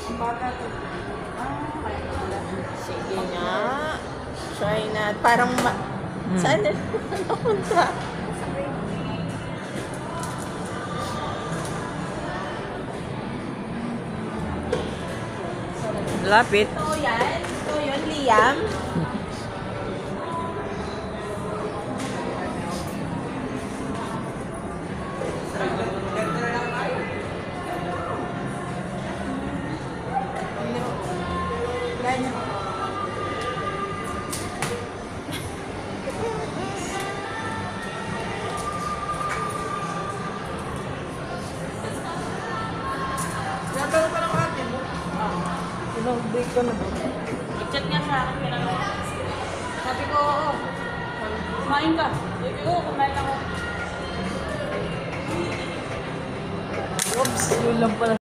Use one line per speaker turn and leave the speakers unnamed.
Ang bata to. Kaya wala.
Sige nga. Try na. Parang saan na napunta? Lapit. Ito yan. Ito yun, Liam. Ganyan.
Nagkaroon pa ng ate mo.
Ilang break ka na ba?
I-chat niya sa akin. Sabi ko, oo. Kumain ka. Sabi ko, oo, kumain ako.
Oops, yun lang pala.